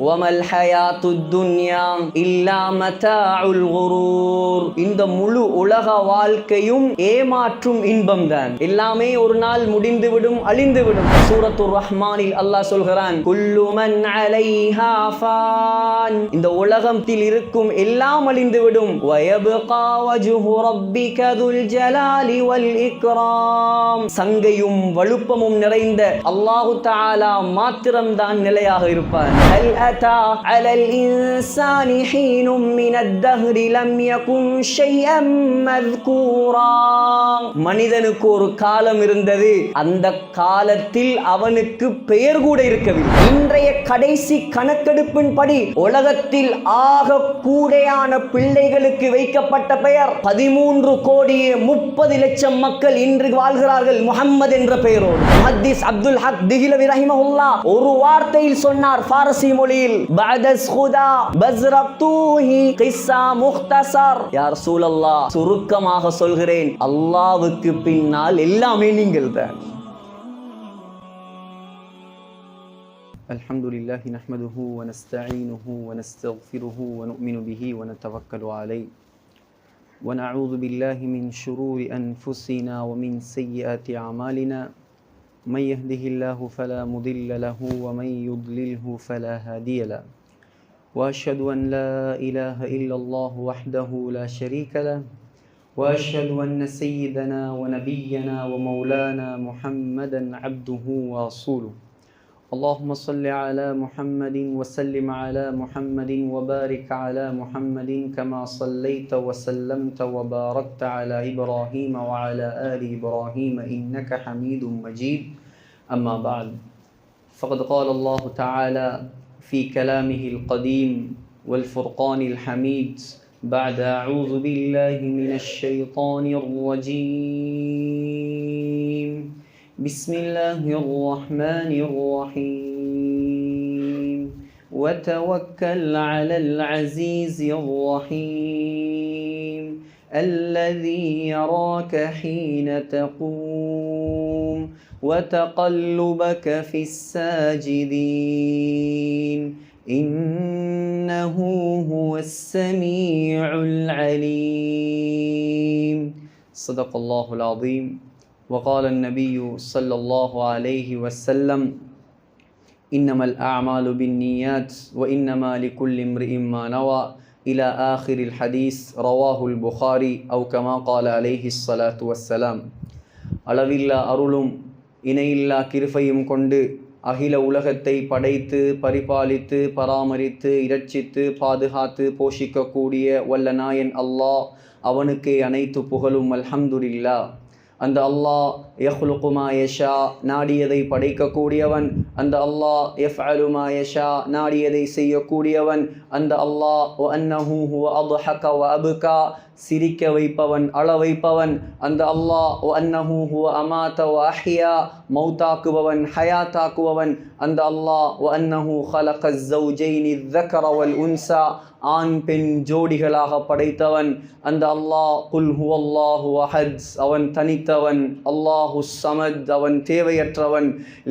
வமல் ஹயாத்துத் துன்யா இல்லா மதாஉல் குரூர். இந்த முழு உலக வாழ்க்கையும் ஏமாற்றும் இன்பம்தான். எல்லாமே ஒரு நாள் முடிந்துவிடும், அழிந்துவிடும். சூரத்துர் ரஹ்மானில் அல்லாஹ் சொல்கிறான், குல்லு மன் அலைஹா ஃபான். இந்த உலகத்தில் இருக்கும் எல்லாம் அழிந்துவிடும். வயப்கா வஜ்ஹு ரப்பிக துல் ஜலாலி வல் இக்ராம். சங்கையும் வலுப்பமும் நிறைந்த அல்லாஹு தஆலா மாத்திரம்தான் நிலையாக இருப்பார். ஹல் அத்தா அலல் இன்சானி ஹீனும் மினத் தஹ்ரி லம் யகுன் ஷைஅம் மذ்கூரா. மனிதனுக்கு ஒரு காலம் இருந்தது, அந்த காலத்தில் அவனுக்கு பெயர் கூட இருக்கவில்லை. இன்றைய கடைசி கணக்கெடுப்பின்படி உலகத்தில் ஆக கூடையான பிள்ளைகளுக்கு வைக்கப்பட்ட பெயர் 13,30,00,000 மக்கள் இன்று வாழ்கிறார்கள் முஹம்மது என்ற பெயரோடு. முஹத்திஸ் அப்துல் ஹக் திஹ்லவி ரஹிமஹுல்லாஹ் ஒரு வார்த்தையில் சொன்னார் ஃபாரசி மொழியில், பஅதஸ் ஹுதா பஸ்ரக்தூஹி கிஸ்ஸா முக்தஸர். யா ரசூலல்லாஹ், சுருக்கமாக சொல்கிறேன், அல்லாஹ்வுக்கு பின்னால் எல்லாமே நீங்கள் தான். அல்ஹம்துலில்லாஹி நஹ்மதுஹு வ நஸ்தஈனுஹு வ நஸ்தக்ஃபிருஹு வ நு'மினு பிஹி வ நதவக்கலு அலைஹி வ நஊது பில்லாஹி மின் ஷுரூரி அன்ஃபுஸினா வ மின் ஸய்யிஆத்தி அமாலினா. من يهده الله فلا مضل له ومن يضلله فلا هادي له وأشهد أن لا إله إلا الله وحده لا شريك له وأشهد أن سيدنا ونبينا ومولانا محمدا عبده ورسوله. اللهم صل على محمد وسلم على محمد وبارك على محمد كما صليت وسلمت وباركت على إبراهيم وعلى آل إبراهيم إنك حميد مجيد. أما بعد، فقد قال الله تعالى في كلامه القديم والفرقان الحميد بعد أعوذ بالله من الشيطان الرجيم. بسم الله الرحمن الرحيم. وتوكل على العزيز الرحيم الذي يراك حين تقوم وتقلبك في الساجدين إنه هو السميع العليم. صدق الله العظيم. وقال النبي صلى الله عليه وسلم إنما الأعمال بالنيات وإنما لكل امرئ ما نوى إلى آخر الحديث. رواه البخاري أو كما قال عليه الصلاة والسلام. அளவில்லா அருளும் இணையில்லா கிருபையும் கொண்டு அகில உலகத்தை படைத்து பரிபாலித்து பராமரித்து இரட்சித்து பாதுகாத்து போஷிக்கக்கூடிய வல்ல நாயன் அல்லாஹ், அவனுக்கே அனைத்து புகழும். அல்ஹம்துலில்லாஹ். அந்த அல்லாஹ் யஹ்லுகு மா யஷா, நாடியதை படைக்கக்கூடியவன். அந்த அல்லாஹ் யஃஅலு மா யஷா, நாடியதை செய்யக்கூடியவன். அந்த அல்லாஹ் வ அன்னஹு ஹுவ அத்ஹக வ அப்கா, சிரிக்க வைப்பவன், அழ வைப்பவன். அந்த அல்லாஹ் வ அன்னஹு ஹுவ அமாத வ அஹ்யா, மௌத்தாக்குபவன், ஹயாத்தாக்குபவன். அந்த அல்லாஹ் வ அன்னஹு ஹலகஸ் ஸௌஜைனி ذكر والأنثى, ஆண் பெண் ஜோடிகளாக படைத்தவன். அந்த அல்லாஹ் குல் ஹுவல்லாஹு அஹத், அவன் தனித்தவன். அல்லாஹு ஸமத், அவன் தேவையற்றவன்.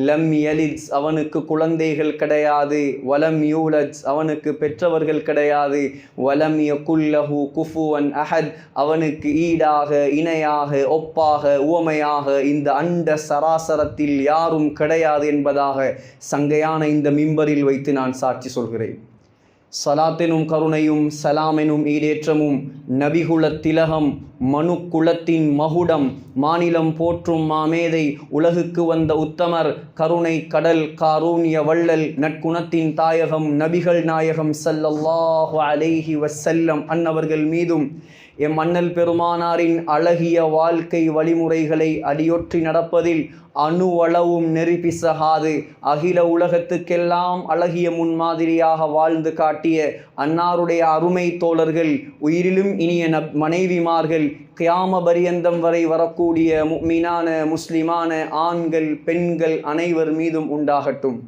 லம் யலித், அவனுக்கு குழந்தைகள் கிடையாது. வலம் யூலத், அவனுக்கு பெற்றவர்கள் கிடையாது. வலம் யகுல் லஹு குஃபுவன் அஹத், அவனுக்கு ஈடாக இணையாக ஒப்பாக உவமையாக இந்த அண்ட சராசரத்தில் யாரும் கிடையாது என்பதாக சங்கையான இந்த மிம்பரில் வைத்து நான் சாட்சி சொல்கிறேன். சலாத்தெனும் கருணையும் சலாமெனும் ஈடேற்றமும் நபிகுல திலகம் மனு குலத்தின் மகுடம் மாநிலம் போற்றும் மாமேதை உலகுக்கு வந்த உத்தமர் கருணை கடல் காரூண்ய வள்ளல் நற்குணத்தின் தாயகம் நபிகள் நாயகம் ஸல்லல்லாஹு அலைஹி வஸல்லம் அன்னவர்கள் மீதும் எம் அண்ணல் பெருமானாரின் அழகிய வாழ்க்கை வழிமுறைகளை அடியொற்றி நடப்பதில் அணுவளவும் நெறிபிசகாது அகில உலகத்துக்கெல்லாம் அழகிய முன்மாதிரியாக வாழ்ந்து காட்டிய அன்னாருடைய அருமை தோழர்கள், உயிரிலும் இனிய மனைவிமார்கள், கியாம பரியந்தம் வரை வரக்கூடிய முஃமினான முஸ்லிமான ஆண்கள் பெண்கள் அனைவர் மீதும் உண்டாகட்டும்.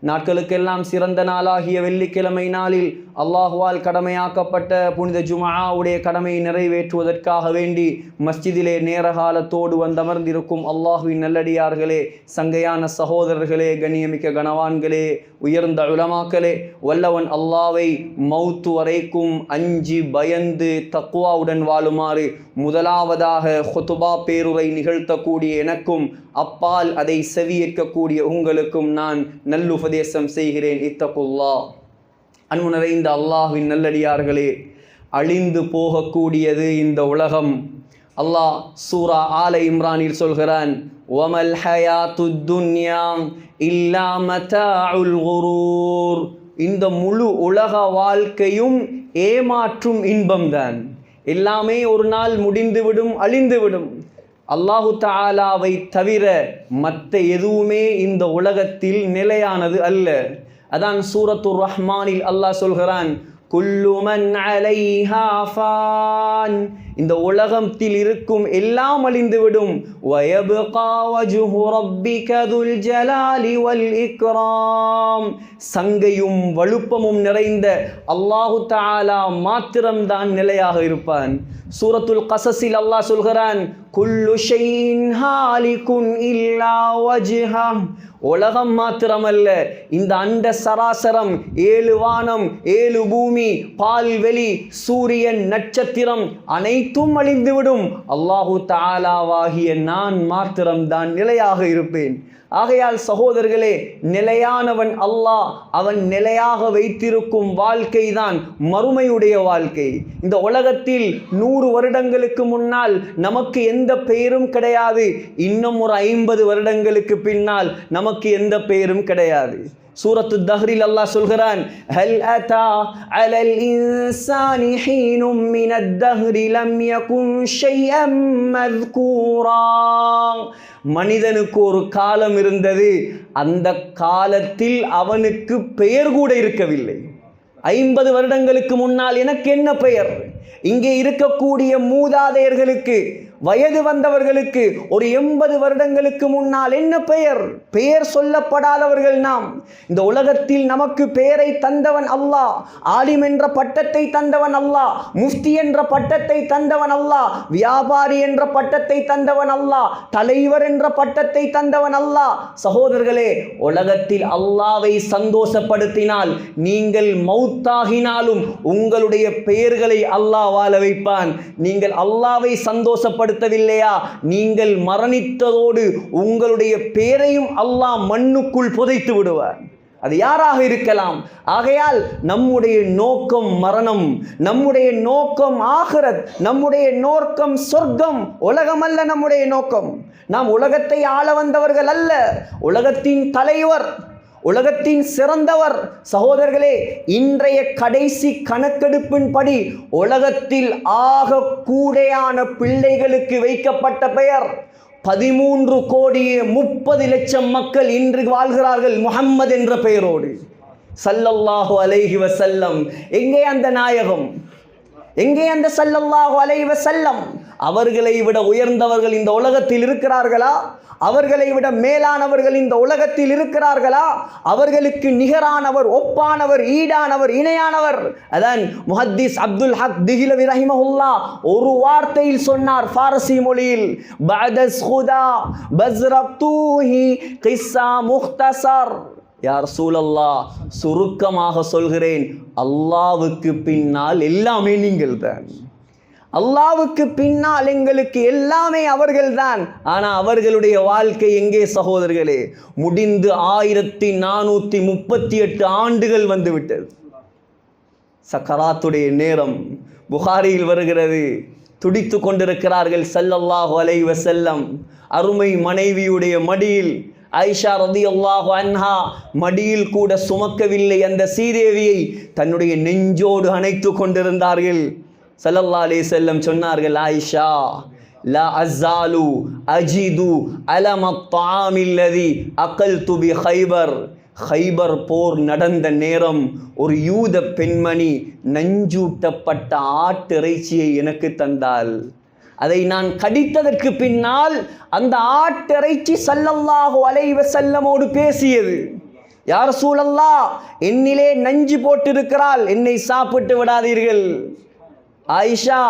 நாட்களுக்கெல்லாம் சிறந்த நாளாகிய வெள்ளிக்கிழமை நாளில் அல்லாஹுவால் கடமையாக்கப்பட்ட புனித ஜும்ஆவுடைய கடமையை நிறைவேற்றுவதற்காக வேண்டி மஸ்ஜிதிலே நேரகாலத்தோடு வந்தமர்ந்திருக்கும் அல்லாஹுவின் நல்லடியார்களே, சங்கையான சகோதரர்களே, கண்ணியமிக்க கனவான்களே, உயர்ந்த உலமாக்களே, வல்லவன் அல்லாவை மௌத்து வரைக்கும் அஞ்சி பயந்து தக்வாவுடன் வாழுமாறு முதலாவதாக ஹுதுபா பேருரை நிகழ்த்தக்கூடிய எனக்கும் அப்பால் அதை செவியேற்கக்கூடிய உங்களுக்கும் நான் நல்லுபதேசம் செய்கிறேன். இத்தகுல்லாஹ். அன்பு நிறைந்த அல்லாஹ்வின் நல்லடியார்களே, அழிந்து போகக்கூடியது இந்த உலகம். அல்லாஹ் சூரா ஆல இம்ரானில் சொல்கிறான், வமல் ஹயாத்துத் துன்யா இல்லா மதாஉல் குரூர். இந்த முழு உலக வாழ்க்கையும் ஏமாற்றும் இன்பம்தான். எல்லாமே ஒரு நாள் முடிந்துவிடும், அழிந்துவிடும். அல்லாஹு தஆலாவை தவிர மற்ற எதுவுமே இந்த உலகத்தில் நிலையானது அல்ல. அதான் சூரத்துர் ரஹ்மானில் அல்லாஹ் சொல்கிறான், குல்லு மன் அலைஹா ஃபான். இந்த உலகத்தில் இருக்கும் எல்லாம் அழிந்துவிடும். வயப்கா வஜ்ஹு ரப்பிக துல் ஜலாலி வல் இக்ராம். சங்கையும் வலுப்பமும் நிறைந்த அல்லாஹு தஆலா மாத்திரம்தான் நிலையாக இருப்பான். சூரத்துல் கஸஸில் அல்லாஹ் சொல்கிறான், குல்லு ஷைஇன் ஹாலிகுன் இல்லா வஜ்ஹா. உலகம் மாத்திரமல்ல, இந்த அண்ட சராசரம், 7 வானம், 7 பூமி, பால்வெளி, சூரியன், நட்சத்திரம் அனைத்தும் அழிந்துவிடும். அல்லாஹு தஆலாவாகிய நான் மாத்திரம்தான் நிலையாக இருப்பேன். ஆகையால் சகோதரர்களே, நிலையானவன் அல்லாஹ். அவன் நிலையாக வைத்திருக்கும் வாழ்க்கை தான் மறுமையுடைய வாழ்க்கை. இந்த உலகத்தில் 100 வருடங்களுக்கு முன்னால் நமக்கு எந்த பெயரும் கிடையாது. இன்னும் ஒரு 50 வருடங்களுக்கு பின்னால் நமக்கு எந்த பெயரும் கிடையாது. சூரத்து தஹ்ரில் அல்லாஹ் சொல்கிறான், ஹல் அத்தா அலல் இன்சானி ஹீனும் மினத் தஹ்ரி லம் யகுன் ஷைஅம் மذ்கூரா. மனிதனுக்கு ஒரு காலம் இருந்தது, அந்த காலத்தில் அவனுக்கு பெயர் கூட இருக்கவில்லை. 50 வருடங்களுக்கு முன்னால் எனக்கு என்ன பெயர்? இங்கே இருக்கக்கூடிய மூதாதையர்களுக்கு, வயது வந்தவர்களுக்கு ஒரு 80 வருடங்களுக்கு முன்னால் என்ன பெயர்? பெயர் சொல்லப்படாதவர்கள் நாம். இந்த உலகத்தில் நமக்கு பெயரை தந்தவன் அல்லாஹ். ஆலிம் என்ற பட்டத்தை தந்தவன் அல்லாஹ். முஃப்தி என்ற பட்டத்தை தந்தவன் அல்லாஹ். வியாபாரி என்ற பட்டத்தை தந்தவன் அல்லாஹ். தலைவர் என்ற பட்டத்தை தந்தவன் அல்லாஹ். சகோதரர்களே, உலகத்தில் அல்லாஹ்வை சந்தோஷப்படுத்தினால் நீங்கள் மௌத்தாகினாலும் உங்களுடைய பெயர்களை அல்லாஹ் வாழ வைப்பான். நீங்கள் அல்லாஹ்வை சந்தோஷப்படுத்தவில்லையா, நீங்கள் மரணித்ததோடு உங்களுடைய பெயரையும் அல்லாஹ் மண்ணுக்குள் புதைத்து விடுவார். அது யாராக இருக்கலாம். ஆகையால் நம்முடைய நோக்கம் மரணம், நம்முடைய நோக்கம் ஆகிரத், நம்முடைய நோக்கம் சொர்க்கம், உலகம் அல்ல நம்முடைய நோக்கம். நாம் உலகத்தை ஆள வந்தவர்கள் அல்ல, உலகத்தின் தலைவர், உலகத்தின் சிறந்தவர். சகோதரர்களே, இன்றைய கடைசி கணக்கெடுப்பின்படி உலகத்தில் ஆக கூடையான பிள்ளைகளுக்கு வைக்கப்பட்ட பெயர் 13,30,00,000 மக்கள் இன்று வாழ்கிறார்கள் முஹம்மது என்ற பெயரோடு. ஸல்லல்லாஹு அலைஹி வஸல்லம். எங்கே அந்த நாயகம்? எங்கே அந்த ஸல்லல்லாஹு அலைஹி வஸல்லம்? அவர்களை விட உயர்ந்தவர்கள் இந்த உலகத்தில் இருக்கிறார்களா? அவர்களை விட மேலானவர்கள் இந்த உலகத்தில் இருக்கிறார்களா? அவர்களுக்கு நிகரானவர், ஒப்பானவர், ஈடானவர், இணையானவர்? அதான் முஹத்திஸ் அப்துல் ஹக் திஹ்லவி ரஹிமஹுல்லாஹ் ஒரு வார்த்தையில் சொன்னார் ஃபாரசி மொழியில், பஅதஸ் குதா பஸ்ரக்தூஹி கிஸ்ஸா முக்தஸர். யா ரசூலல்லாஹ், சுருக்கமாக சொல்கிறேன், அல்லாஹ்வுக்கு பின்னால் எல்லாமே நீங்கள் தான். அல்லாஹ்வுக்கு பின்னால் எங்களுக்கு எல்லாமே அவர்கள்தான். ஆனால் அவர்களுடைய வாழ்க்கை எங்கே சகோதரர்களே? முடிந்து 1438 ஆண்டுகள் வந்துவிட்டது. சக்கராத்துடைய நேரம் புகாரியில் வருகிறது. துடித்து கொண்டிருக்கிறார்கள் ஸல்லல்லாஹு அலைஹி வஸல்லம். அருமை மனைவியுடைய மடியில் ஆயிஷா ரலியல்லாஹு அன்ஹா மடியில் கூட சுமக்கவில்லை அந்த சீதேவியை தன்னுடைய நெஞ்சோடு அணைத்து கொண்டிருந்தார்கள். ஸல்லல்லாஹு அலைஹி வஸல்லம் சொன்னார்கள், ஆயிஷா லா அஸாலு அஜிது அலமத் தஆமில்லதி அகல்து பி ஹைபர். ஹைபர் போர் நடந்த நேரம் ஒரு யூத பெண்மணி நஞ்சூட்டப்பட்ட ஆட்டிறைச்சியை எனக்கு தந்தாள். அதை நான் கடித்ததற்கு பின்னால் அந்த ஆட்டிறைச்சி ஸல்லல்லாஹு அலைஹி வஸல்லமோடு பேசியது. யா ரசூலல்லாஹ், என்னிலே நஞ்சு போட்டிருக்கிறாள், என்னை சாப்பிட்டு விடாதீர்கள். ஆயிஷா,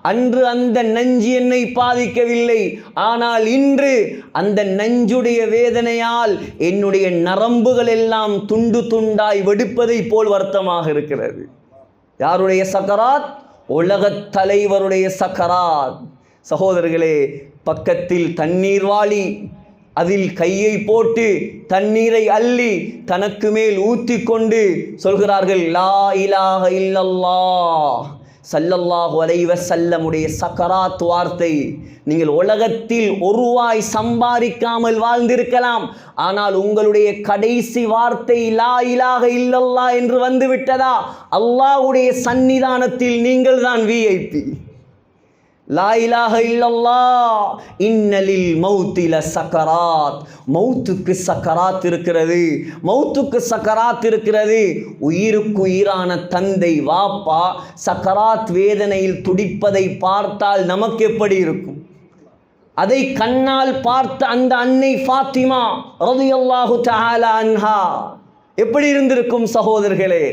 அன்று அந்த நஞ்சு என்னை பாதிக்கவில்லை, ஆனால் இன்று அந்த நஞ்சுடைய வேதனையால் என்னுடைய நரம்புகள் எல்லாம் துண்டு துண்டாய் வெடிப்பதை போல் வருத்தமாக இருக்கிறது. யாருடைய சக்கராத்? உலகத் தலைவருடைய சக்கராத். சகோதரர்களே, பக்கத்தில் தண்ணீர் வாளி, அதில் கையை போட்டு தண்ணீரை அள்ளி தனக்கு மேல் ஊற்றி கொண்டு சொல்கிறார்கள், லா இலாஹ இல்லல்லாஹ் ஸல்லல்லாஹு அலைஹி வஸல்லமுடைய சக்கராத் வார்த்தை. நீங்கள் உலகத்தில் ஒரு ரூபாய் சம்பாதிக்காமல் வாழ்ந்திருக்கலாம், ஆனால் உங்களுடைய கடைசி வார்த்தை லா இலாஹ இல்லல்லாஹ் என்று வந்து விட்டதா, அல்லாஹ்வுடைய சன்னிதானத்தில் நீங்கள் தான் விஐபி. லா இலாஹ இல்லல்லாஹ் இன்னலில் மௌத்தி லசக்கராத். மௌத்துக்கு சக்கராத் இருக்கிறது, மௌத்துக்கு சக்கராத் இருக்கிறது. உயிருக்கு உயிரான தந்தை வாப்பா சக்கராத் வேதனையில் துடிப்பதை பார்த்தால் நமக்கு எப்படி இருக்கும்? அதை கண்ணால் பார்த்த அந்த அன்னை ஃபாத்திமா ரலியல்லாஹு தஆலா அன்ஹா எப்படி இருந்திருக்கும் சகோதரர்களே?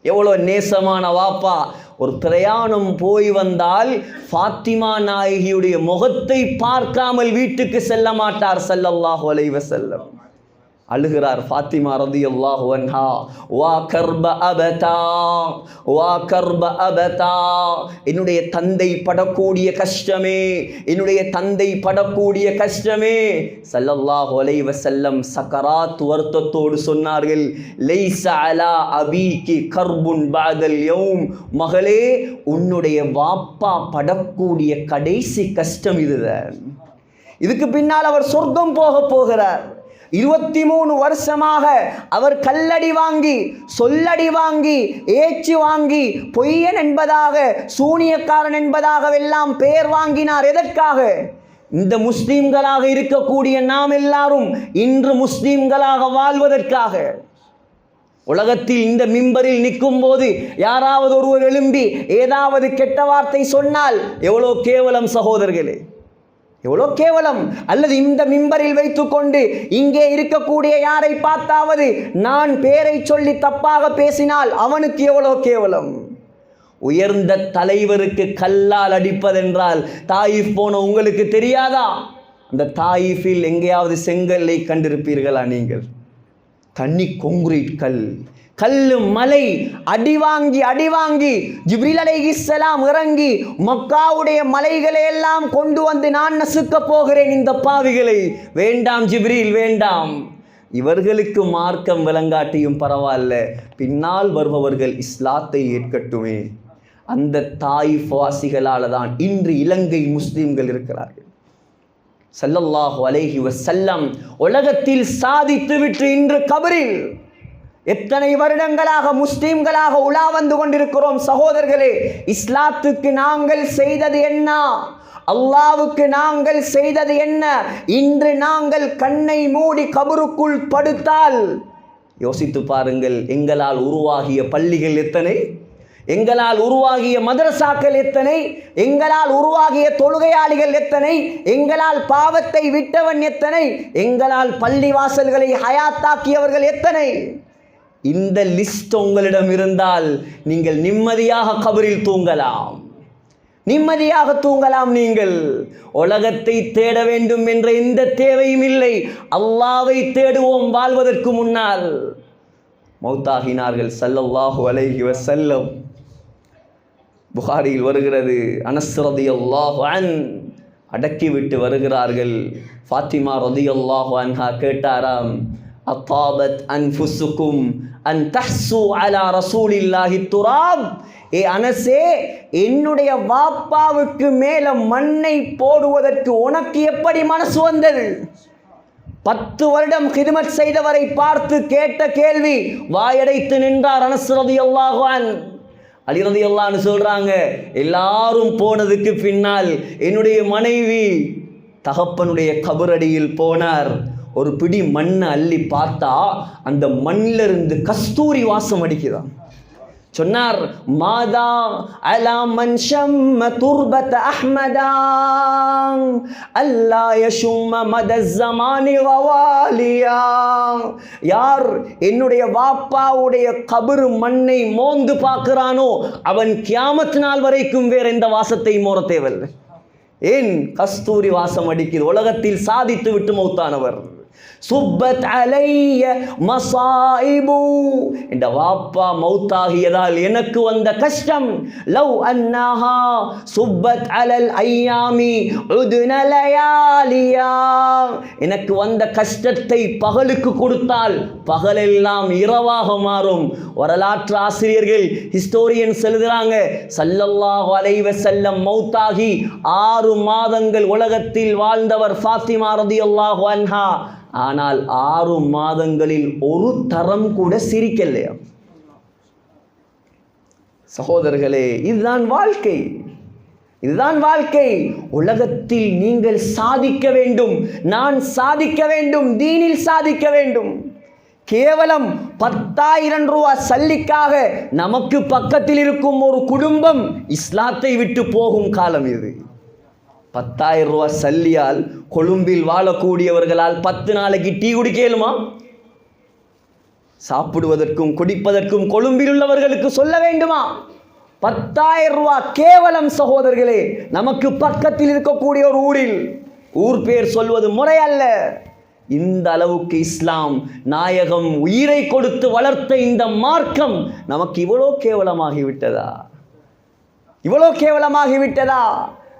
எவ்வளோ நேசமான வாப்பா. ஒரு பிரயாணம் போய் வந்தால் ஃபாத்திமா நாயகியுடைய முகத்தை பார்க்காமல் வீட்டுக்கு செல்ல மாட்டார் ஸல்லல்லாஹு அலைஹி வஸல்லம். அழுகிறார் ஃபாத்திமா ரலியல்லாஹு அன்ஹா, வா கர்ப அபதா, வா கர்ப அபதா, என்னுடைய தந்தை படக்கூடிய கஷ்டமே, என்னுடைய தந்தை படக்கூடிய கஷ்டமே. ஸல்லல்லாஹு அலைஹி வஸல்லம் சக்கராத் வருத்தத்தோடு சொன்னார்கள், லைஸ அலா அபீகி கர்புன் பஅதல் யௌம். மகளே, உன்னுடைய வாப்பா படக்கூடிய கடைசி கஷ்டம் இதுதான். இதுக்கு பின்னால் அவர் சொர்க்கம் போகிறார். 23 வருஷமாக அவர் கல்லடி வாங்கி, சொல்லடி வாங்கி, ஏச்சு வாங்கி, பொய்யன் என்பதாக, சூனியக்காரன் என்பதாக எல்லாம் பெயர் வாங்கினார். எதற்காக? இந்த முஸ்லீம்களாக இருக்கக்கூடிய நாம் எல்லாரும் இன்று முஸ்லீம்களாக வாழ்வதற்காக. உலகத்தில் இந்த மிம்பரில் நிற்கும் போது யாராவது ஒருவர் எழும்பி ஏதாவது கெட்ட வார்த்தை சொன்னால் எவ்வளோ கேவலம் சகோதரர்களே, எவ்வளோ கேவலம். அல்லது இந்த மிம்பரில் வைத்துக்கொண்டு இங்கே இருக்கக்கூடிய யாரை பார்த்தாவது நான் பேரை சொல்லி தப்பாக பேசினால் அவனுக்கு எவ்வளோ கேவலம். உயர்ந்த தலைவருக்கு கல்லால் அடிப்பதென்றால் தாயிஃப் போன உங்களுக்கு தெரியாதா? அந்த தாயிஃபில் எங்கேயாவது செங்கல்லை கண்டிருப்பீர்களா நீங்கள்? தண்ணி கொங்கிரீட் கல்லு மலை அடிவாங்கி ஜிப்ரீல் அலைஹிஸ்ஸலாம் இறங்கி மக்காவுடைய மலைகளை எல்லாம் கொண்டு வந்து நான் நசுக்க போகிறேன் இந்த பாவிகளை. வேண்டாம் ஜிப்ரீல், வேண்டாம். இவர்களுக்கு மார்க்கம் விளங்காட்டியும் பரவாயில்ல, பின்னால் வருபவர்கள் இஸ்லாத்தை ஏற்கட்டுமே. அந்த தாயிஃப் வாசிகளால் தான் இன்று இலங்கை முஸ்லிம்கள் இருக்கிறார்கள். ஸல்லல்லாஹு அலைஹி வஸல்லம் உலகத்தில் சாதித்து விட்டு இன்று கபரில் எத்தனை வருடங்களாக முஸ்லிம்களாக உலா வந்து கொண்டிருக்கிறோம் சகோதரர்களே. இஸ்லாத்துக்கு நாங்கள் செய்தது என்ன? அல்லாஹ்வுக்கு நாங்கள் செய்தது என்ன? இன்று நாங்கள் கண்ணை மூடி கபருக்குள் படுத்தால் யோசித்து பாருங்கள், எங்களால் உருவாகிய பள்ளிகள் எத்தனை, எங்களால் உருவாகிய மதரசாக்கள் எத்தனை, எங்களால் உருவாகிய தொழுகையாளிகள் எத்தனை, எங்களால் பாவத்தை விட்டவன் எத்தனை, எங்களால் பள்ளி வாசல்களை ஹயாத்தாக்கியவர்கள் எத்தனை. இந்த லிஸ்ட் உங்களிடம் இருந்தால் நீங்கள் நிம்மதியாக கபரில் தூங்கலாம், நிம்மதியாக தூங்கலாம். நீங்கள் உலகத்தை தேட வேண்டும் என்ற எந்த தேவையும் இல்லை. அல்லாஹ்வை தேடுவோம் வாழ்வதற்கு முன்னால். மௌத்தாகினார்கள் ஸல்லல்லாஹு அலைஹி வஸல்லம். புகாரியில் வருகிறது, அனஸ் ரலியல்லாஹு அன்ஹு அடக்கிவிட்டு வருகிறார்கள். ஃபாத்திமா ரலியல்லாஹு அன்ஹா கேட்டாராம், அத்தாபத் அன்ஃபுசுக்கும் அன் தஹ்சு அலா ரசூலில்லாஹி துராப். ஏ அனஸே, என்னுடைய வாப்பாவுக்கு மேல மண்ணை போடுவதற்கு உனக்கு எப்படி மனசு வந்தது? 10 வருடம் ஹிதமத் செய்தவரை பார்த்து கேட்ட கேள்வி. வாயடைத்து நின்றார் அனஸ் ரலியல்லாஹு அன்ஹு. அலி ரலியல்லாஹு அன்ஹு சொல்றாங்க, எல்லாரும் போனதுக்கு பின்னால் என்னுடைய மனைவி தகப்பனுடைய கபரடியில் போனார். ஒரு பிடி மண்ணை அள்ளி பார்த்தா அந்த மண்ணிலிருந்து கஸ்தூரி வாசம் அடிக்குதான். சொன்னார், மாதா அலா மன் ஷம்ம துர்பத் அஹ்மதா அல்லா யஷும்ம மதஸ் ஸமானி வவாலியா. யார் என்னுடைய வாப்பாவுடைய கபர் மண்ணை மோந்து பார்க்கிறானோ அவன் கியாமத் நாள் வரைக்கும் வேற எந்த வாசத்தை மோர தேவையில்லை. ஏன்? கஸ்தூரி வாசம் அடிக்குது. உலகத்தில் சாதித்து விட்டு மௌத்தானவர். சுப்பத் அலைய மசாயிபு, இந்த வாப்பா மௌத்தாகியதால் எனக்கு வந்த கஷ்டம். லவ் அன்னஹா சுப்பத் அலல் ஐயாமி உதுன லயாலியா, எனக்கு வந்த கஷ்டத்தை பகலுக்கு கொடுத்தால் பகலெல்லாம் இரவாக மாறும். வரலாற்று ஆசிரியர்கள், ஹிஸ்டோரியன்ஸ் எழுதுறாங்க, ஸல்லல்லாஹு அலைஹி வஸல்லம் மௌத்தாகி 6 மாதங்கள் உலகத்தில் வாழ்ந்தவர் ஃபாத்திமா ரலியல்லாஹு அன்ஹா. ஆனால் 6 மாதங்களில் ஒரு தரம் கூட சிரிக்கலையா? சகோதரர்களே, இதுதான் வாழ்க்கை, இதுதான் வாழ்க்கை. உலகத்தில் நீங்கள் சாதிக்க வேண்டும், நான் சாதிக்க வேண்டும், தீனில் சாதிக்க வேண்டும். கேவலம் 10,000 ரூபாய் சல்லிக்காக நமக்கு பக்கத்தில் இருக்கும் ஒரு குடும்பம் இஸ்லாத்தை விட்டு போகும் காலம் இது. 10,000 ரூபாய் சல்லியால் கொழும்பில் வாழக்கூடியவர்களால் 10 நாளைக்கு டீ குடிக்கலுமா? சாப்பிடுவதற்கும் குடிப்பதற்கும் கொழும்பில் உள்ளவர்களுக்கு சொல்ல வேண்டுமா? 10,000 ரூபாய் கேவலம். சகோதரர்களே, நமக்கு பக்கத்தில் இருக்கக்கூடிய ஒரு ஊரில், ஊர் பேர் சொல்வது முறை அல்ல, இந்த அளவுக்கு இஸ்லாம் நாயகம் உயிரை கொடுத்து வளர்த்த இந்த மார்க்கம் நமக்கு இவ்வளோ கேவலமாகிவிட்டதா? இவ்வளோ கேவலமாகிவிட்டதா?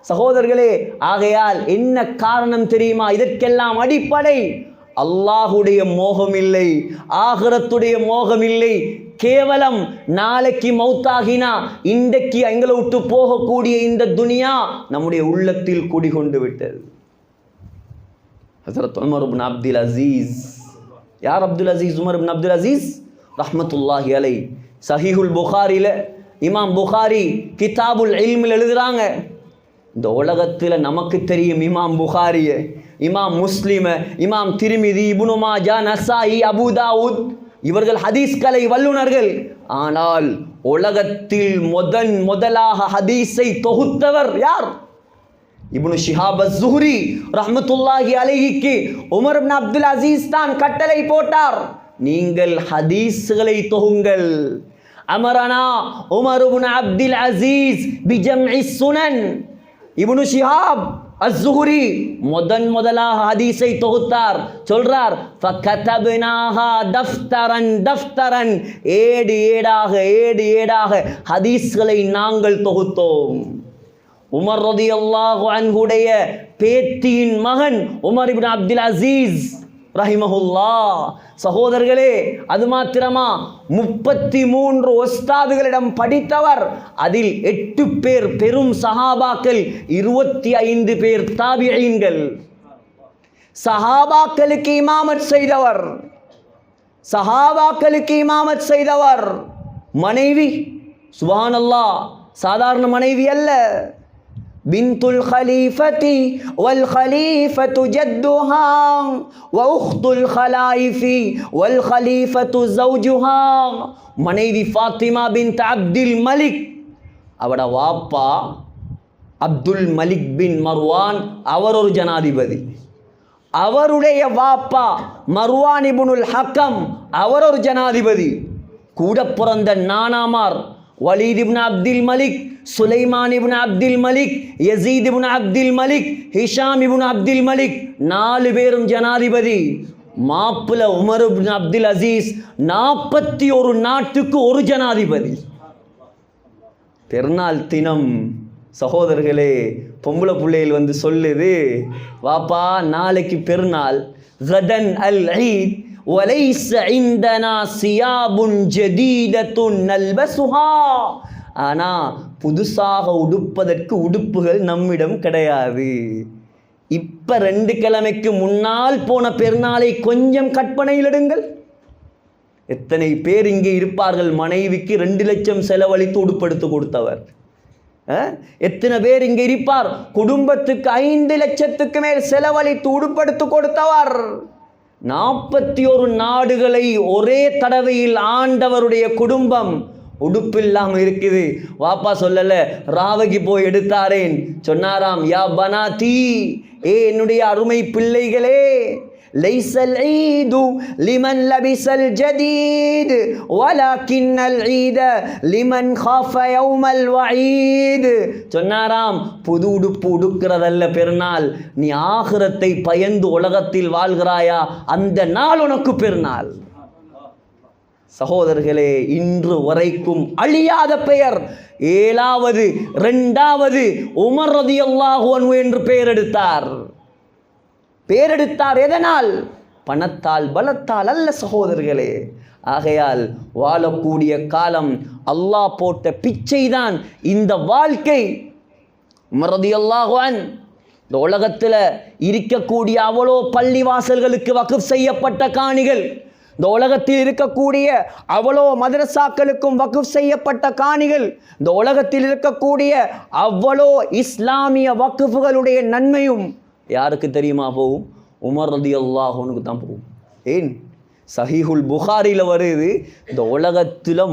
சகோதரர்களே, ஆகையால் என்ன காரணம் தெரியுமா? இதற்கெல்லாம் அடிப்படை அல்லாஹுடைய மோகம் இல்லை, ஆகிரத்துடைய மோகம் இல்லை. கேவலம் நாளைக்கு மௌத்தாகினா இன்றைக்கு எங்களை விட்டு போகக்கூடிய இந்த துனியா நம்முடைய உள்ளத்தில் குடிகொண்டு விட்டது. ஹஸரத் உமர் இப்னு அப்துல் அசீஸ், யார் அப்துல் அசீஸ்? உமர் இப்னு அப்துல் அசீஸ் ரஹ்மத்துல்லாஹி அலைஹி. சஹீஹுல் புகாரில இமாம் புகாரி கிதாபுல் இல்மில் எழுதுறாங்க, இந்த உலகத்தில் நமக்கு தெரியும் இமாம் புகாரிய, இமாம் முஸ்லிம, இமாம் திர்மிதி, இப்னு மாஜா, நசாயி, அபூ தாவூத், இவர்கள் ஹதீஸ் கலை வல்லுநர்கள். ஆனால் உலகத்தில் முதலாக ஹதீஸை தொகுத்தவர் யார்? இப்னு ஷிஹாப் அஸ்-ஸுஹ்ரி ரஹ்மத்துல்லாஹி அலைஹிக்கு உமர் இப்னு அப்துல் அசீஸ் தான் கட்டளை போட்டார், நீங்கள் ஹதீஸ்களை தொகுங்கள். அமரனா உமர் இப்னு அப்துல் அசீஸ் பிஜம்இ சுனன். இப்னு ஷிஹாப் அஸ்-ஸுஹ்ரி முதலாக ஹதீஸை தொகுத்தார். சொல்றார், ஃபகதப்னாஹா தஃப்தரன் தஃப்தரன், ஏடு ஏடாக ஹதீஸ்களை நாங்கள் தொகுத்தோம். உமர் ரலியல்லாஹு அன்ஹுடைய பேத்தியின் மகன் உமர் இப்னு அப்துல் அசீஸ் ரஹிமஹுல்லாஹ். சகோதரர்களே, அது மாத்திரமா 33 உஸ்தாதுகளிடம் படித்தவர். அதில் 8 பேர் பெரும் சஹாபாக்கள், 25 பேர் தாபிஈன்கள். சஹாபாக்களுக்கு இமாமத் செய்தவர். மனைவி சுப்ஹானல்லாஹ், சாதாரண மனைவி அல்ல. பின்துல் கலீஃபதி வல் கலீஃபத்து ஜத்துஹா வ உக்துல் கலாயிஃபி வல் கலீஃபத்து ஜௌஜுஹா. மனைவி ஃபாத்திமா பின்த் அப்துல் மலிக், அவட வாப்பா அப்துல் மலிக் பின் மர்வான், அவர் ஒரு ஜனாதிபதி. அவருடைய வாப்பா மர்வான் இப்னுல் ஹக்கம், அவர் ஒரு ஜனாதிபதி. கூட பிறந்த நானாமார் வலீத் இப்னு அப்துல் மலிக், சுலைமான் இப்னு அப்துல் மலிக், யஸீத் இப்னு அப்துல் மலிக், ஹிஷாம் இப்னு அப்துல் மலிக், 4 பேரும் ஜனாதிபதி. மாப்பிள உமர் இப்னு அப்துல் அசீஸ் 41 நாட்டுக்கு ஒரு ஜனாதிபதி. பெருநாள் தினம் சகோதரர்களே, பொம்பளை பிள்ளைகள் வந்து சொல்லுது, வாப்பா நாளைக்கு பெருநாள், கதன் அல் ஈத் வலைஸ இந்தனா சியாபுன் ஜதீதத்துன் நல்பஸுஹா. ஆனால் புதுசாக உடுப்பதற்கு உடுப்புகள் நம்மிடம் கிடையாது. இப்போ 2 கிழமைக்கு முன்னால் போன பெருநாளை கொஞ்சம் கற்பனையில் எடுங்கள். எத்தனை பேர் இங்கே இருப்பார்கள் மனைவிக்கு 2 லட்சம் செலவழித்து உடுப்படுத்து கொடுத்தவர்? எத்தனை பேர் இங்கே இருப்பார் குடும்பத்துக்கு 5 லட்சத்துக்கு மேல் செலவழித்து உடுப்படுத்து கொடுத்தவர்? 41 நாடுகளை ஒரே தடவையில் ஆண்டவருடைய குடும்பம் உடுப்பு இல்லாம இருக்குது. வாப்பா சொல்லல, ராவைக்கு போய் எடுத்தாரேன். சொன்னாராம், யா பனாதி, ஏ என்னுடைய அருமை பிள்ளைகளே, லைஸல் ஈது லிமன் லபிஸல் ஜதீத் வலக்கின்னல் ஈத லிமன் காஃப யௌமல் வஈத். சொன்னாராம், புது உடுப்பு உடுக்கிறதல்ல பெருநாள், நீ ஆகிரத்தை பயந்து உலகத்தில் வாழ்கிறாயா, அந்த நாள் உனக்கு பெருநாள். சகோதரர்களே, இன்று வரைக்கும் அழியாத பெயர் 7வது 2வது உமர் ரலியல்லாஹு அன்ஹு என்று பெயர் எடுத்தார். எதனால்? பணத்தால், பலத்தால் அல்ல சகோதரர்களே. ஆகையால் வாழக்கூடிய காலம் அல்லாஹ் போட்ட பிச்சைதான் இந்த வாழ்க்கை. உமர் ரலியல்லாஹு அன்ஹு இந்த உலகத்தில் இருக்கக்கூடிய அவ்வளோ பள்ளிவாசல்களுக்கு வக்ஃப் செய்யப்பட்ட காணிகள், இந்த உலகத்தில் இருக்கக்கூடிய அவ்வளோ மதரசாக்களுக்கும் வக்ஃப் செய்யப்பட்ட காணிகள், இந்த உலகத்தில் இருக்கக்கூடிய அவ்வளோ இஸ்லாமிய வக்ஃபுகளுடைய நன்மையும் யாருக்கு தெரியுமா போகும்? உமர் ரலியல்லாஹு அன்ஹுக்கு தான் போகும். ஏன்? சஹீஹுல் புகாரியில் வருது, இந்த உலகத்தில்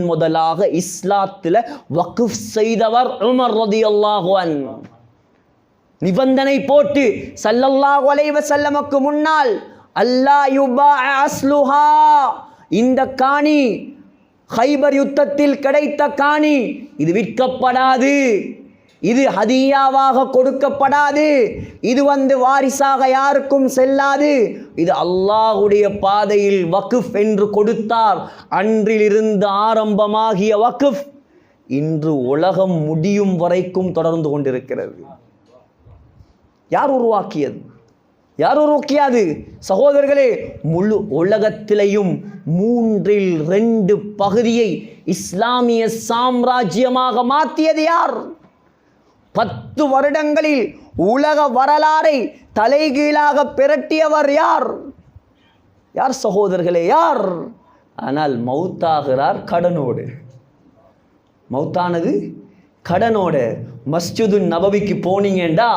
முதலாக இஸ்லாத்தில் வக்ஃப் செய்தவர் உமர் ரலியல்லாஹு அன்ஹு. நிபந்தனை போட்டு ஸல்லல்லாஹு அலைஹி வஸல்லமுக்கு முன்னால், அல்லா யுபாஅ அஸ்லுஹா, இந்த காணி ஹைபர் யுத்தத்தில் கிடைத்த காணி, இது விற்கப்படாது, இது ஹதியாவாக கொடுக்கப்படாது, இது வாரிசாக யாருக்கும் செல்லாது, இது அல்லாஹ்வுடைய பாதையில் வக்ஃப் என்று கொடுத்தார். அன்றிலிருந்து ஆரம்பமாகிய வக்ஃப் இன்று உலகம் முடியும் வரைக்கும் தொடர்ந்து கொண்டிருக்கிறது. யார் உருவாக்கியது? யார் உருவாக்கியது? சகோதரர்களே, முழு உலகத்திலையும் 2/3 பகுதியை இஸ்லாமிய சாம்ராஜ்யமாக மாற்றியது யார்? 10 வருடங்களில் உலக வரலாறை தலைகீழாக பிரட்டியவர் யார்? யார் சகோதரர்களே, யார்? ஆனால் மௌத்தாகிறார் கடனோடு. மௌத்தானது கடனோடு. மஸ்ஜிது நபவிக்கு போனீங்கண்டா